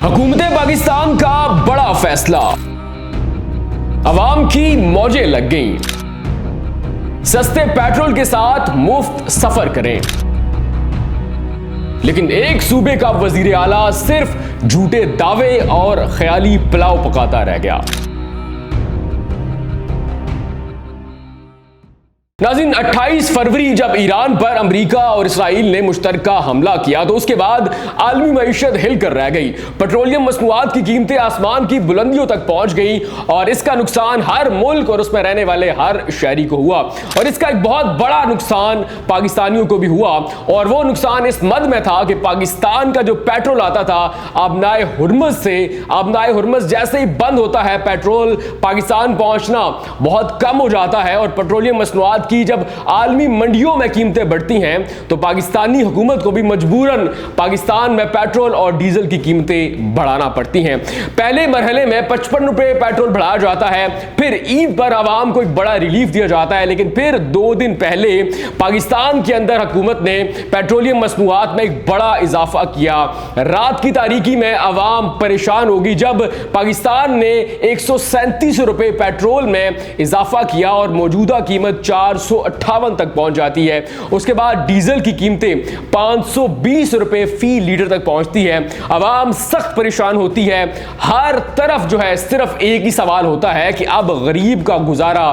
हुकूमत पाकिस्तान का बड़ा फैसला, अवाम की मौजें लग गईं। सस्ते पेट्रोल के साथ मुफ्त सफर करें। लेकिन एक सूबे का वजीर आला सिर्फ झूठे दावे और ख्याली पुलाव पकाता रह गया। नाज़रीन, 28 फरवरी जब ईरान पर अमेरिका और इसराइल ने मुश्तरका हमला किया तो उसके बाद आलमी मईशत हिलकर रह गई। पेट्रोलियम मसनूआत की कीमतें आसमान की बुलंदियों तक पहुंच गई और इसका नुकसान हर मुल्क और उसमें रहने वाले हर शहरी को हुआ। और इसका एक बहुत बड़ा नुकसान पाकिस्तानियों को भी हुआ और वो नुकसान इस मद में था कि पाकिस्तान का जो पेट्रोल आता था आबनाए हुर्मुज़ से, आबनाए हुर्मुज़ जैसे ही बंद होता है पेट्रोल पाकिस्तान पहुंचना बहुत कम हो जाता है। और पेट्रोलियम मसनूआत की जब आलमी मंडियों में कीमतें बढ़ती हैं तो पाकिस्तानी हुकूमत को भी मजबूरन पाकिस्तान में पेट्रोल और डीजल की कीमतें बढ़ाना पड़ती हैं। पहले मरहले में 55 रुपए पेट्रोल बढ़ाया जाता है, फिर ईद पर आवाम को एक बड़ा रिलीफ दिया जाता है, लेकिन फिर 2 दिन पहले पाकिस्तान के अंदर हुकूमत ने पेट्रोलियम मसनूआत में एक बड़ा इजाफा किया। रात की तारीकी में आवाम परेशान होगी जब पाकिस्तान ने 137 रुपए पेट्रोल में इजाफा किया और मौजूदा कीमत 458 तक पहुंच जाती है। उसके बाद डीजल की कीमतें 520 रुपए फी लीटर तक पहुंचती है। आवाम सख्त परेशान होती है। हर तरफ जो है सिर्फ एक ही सवाल होता है कि अब गरीब का गुजारा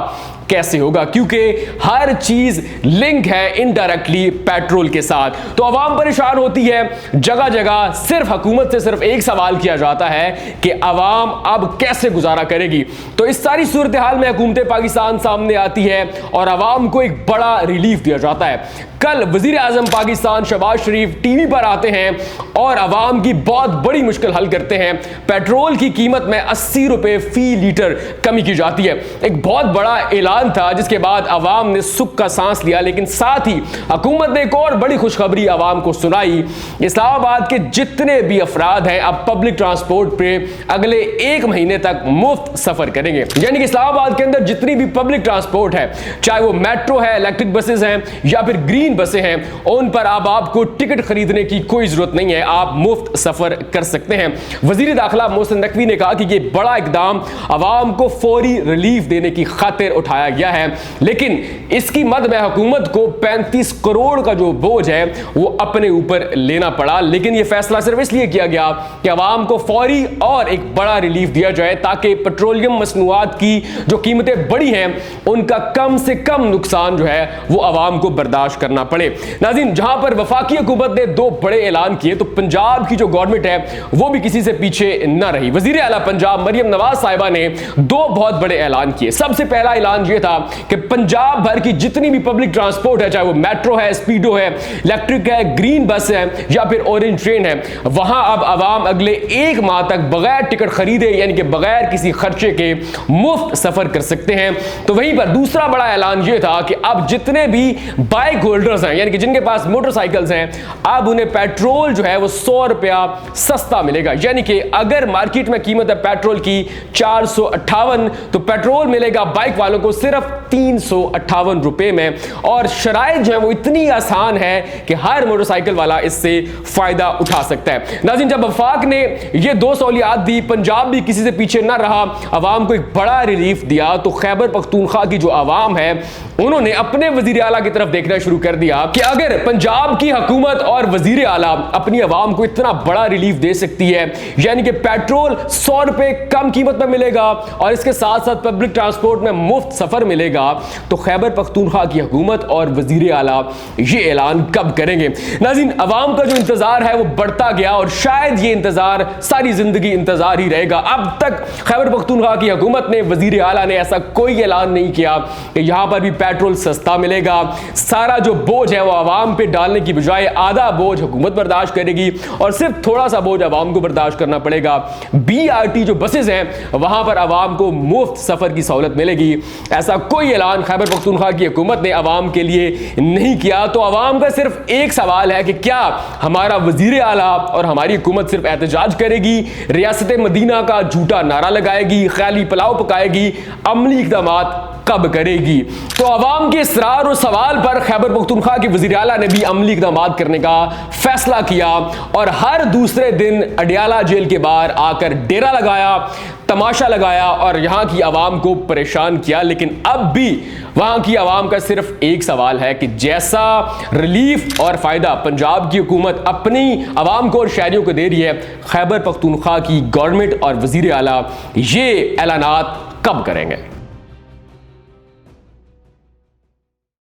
कैसे होगा, क्योंकि हर चीज लिंक है इनडायरेक्टली पेट्रोल के साथ। तो आवाम परेशान होती है। जगह जगह सिर्फ हुकूमत से सिर्फ एक सवाल किया जाता है कि आवाम अब कैसे गुजारा करेगी। तो इस सारी सूरत हाल में हुकूमत पाकिस्तान सामने आती है और आवाम को एक बड़ा रिलीफ दिया जाता है। कल वजीर आजम पाकिस्तान शहबाज शरीफ टीवी पर आते हैं और आवाम की बहुत बड़ी मुश्किल हल करते हैं। पेट्रोल की कीमत में 80 रुपए फी लीटर कमी की जाती है। एक बहुत बड़ा ऐलान था जिसके बाद आवाम ने सुख का सांस लिया, लेकिन साथ ही हुकूमत ने एक और बड़ी खुशखबरी आवाम को सुनाई। इस्लामाबाद के जितने भी अफराद हैं अब पब्लिक ट्रांसपोर्ट पे अगले 1 महीने तक मुफ्त सफर करेंगे। यानी कि इस्लामाबाद के अंदर जितनी भी पब्लिक ट्रांसपोर्ट है, चाहे वो मेट्रो है, इलेक्ट्रिक बसेस हैं या फिर ग्रीन बसें हैं, उन पर अब आपको टिकट खरीदने की कोई जरूरत नहीं है, आप मुफ्त सफर कर सकते हैं। वजीर दाखिला मोहसिन नकवी ने कहा कि यह बड़ा इकदाम आवाम को फौरी रिलीफ देने की खातिर उठाया गया है, लेकिन इसकी मद में हुकूमत को 35 करोड़ का जो बोझ है वो अपने ऊपर लेना पड़ा। लेकिन यह फैसला सिर्फ इसलिए किया गया कि आवाम को फौरी और एक बड़ा रिलीफ दिया जाए ताकि पेट्रोलियम मसनूआत की जो कीमतें बढ़ी हैं उनका कम से कम नुकसान जो है वो आवाम को बर्दाश्त करना पड़े। नाज़रीन, जहां पर वफाकी हुकूमत ने 2 बड़े ऐलान किए तो पंजाब की जो गवर्नमेंट है वो भी किसी से पीछे न रही। वजीर आला पंजाब मरियम नवाज साहिबा ने 2 बहुत बड़े ऐलान किए। सबसे पहला ऐलान यह था कि पंजाब भर की जितनी भी पब्लिक ट्रांसपोर्ट है, चाहे वो मेट्रो है, स्पीडो है, इलेक्ट्रिक है, ग्रीन बस है या फिर ऑरेंज ट्रेन है, वहां अब आवाम अगले 1 माह तक बगैर टिकट खरीदे यानी कि बगैर किसी खर्चे के मुफ्त सफर कर सकते हैं। तो वहीं पर दूसरा बड़ा ऐलान यह था कि अब जितने भी बाइक होल्डर्स हैं यानी कि जिनके पास मोटरसाइकिल्स हैं, अब उन्हें पेट्रोल जो है वो 100 रुपया सस्ता मिलेगा। यानी कि अगर मार्केट में कीमत है पेट्रोल की 458 तो पेट्रोल मिलेगा बाइक वालों को सिर्फ 358 रुपए में। और शराइत जो है वो इतनी आसान है कि हर मोटरसाइकिल वाला इससे फायदा उठा सकता है। नाज़रीन, जब वफाक ने ये 2 सहूलियात दी, पंजाब भी किसी से पीछे ना रहा, आवाम को एक बड़ा रिलीफ दिया, तो खैबर पख्तूनख्वा की जो आवाम है उन्होंने अपने वजीर आला की तरफ देखना शुरू कर दिया कि अगर पंजाब की हुकूमत और वजीर आला अपनी आवाम को इतना बड़ा रिलीफ दे सकती है, यानी कि पेट्रोल 100 रुपए कम कीमत में मिलेगा और इसके साथ साथ पब्लिक ट्रांसपोर्ट में मुफ्त सफर मिलेगा, तो खैबर पख्तूनख्वा की हुकूमत और वजीर आला ये ऐलान कब करेंगे। नाज़रीन, अवाम का जो इंतजार है वो बढ़ता गया और शायद ये इंतजार सारी जिंदगी इंतजार ही रहेगा। अब तक खैबर पख्तूनख्वा की हुकूमत ने, वजीर आला ने ऐसा कोई ऐलान नहीं किया कि यहां पर भी पेट्रोल सस्ता मिलेगा। सारा जो बोझ है वो आवाम पे डालने की बजाय आधा बोझ हुकूमत बर्दाश्त करेगी और सिर्फ थोड़ा सा बोझ आवाम को बर्दाश्त करना पड़ेगा। BRT जो बसेस हैं वहां पर आवाम को मुफ्त सफर की सहूलत मिलेगी। ऐसा कोई ऐलान खैबर पख्तूनख्वा की हुकूमत ने आवाम के लिए नहीं किया। तो आवाम का सिर्फ एक सवाल है कि क्या हमारा वजीर आला और हमारी हुकूमत सिर्फ एहतजाज करेगी, रियासत मदीना का झूठा नारा लगाएगी, ख्याली पुलाव पकाएगी, अमली इक़दामात कब करेगी। तो अवाम के इसरार और सवाल पर खैबर पख्तूनख्वा के वज़ीर आला ने भी अमली इक़दाम करने का फैसला किया और हर दूसरे दिन अडियाला जेल के बाहर आकर डेरा लगाया, तमाशा लगाया और यहां की आवाम को परेशान किया। लेकिन अब भी वहां की आवाम का सिर्फ एक सवाल है कि जैसा रिलीफ और फायदा पंजाब की हुकूमत अपनी आवाम को और शहरियों को दे रही है, खैबर पख्तूनख्वा की गवर्नमेंट और वज़ीर आला ये ऐलानात कब करेंगे।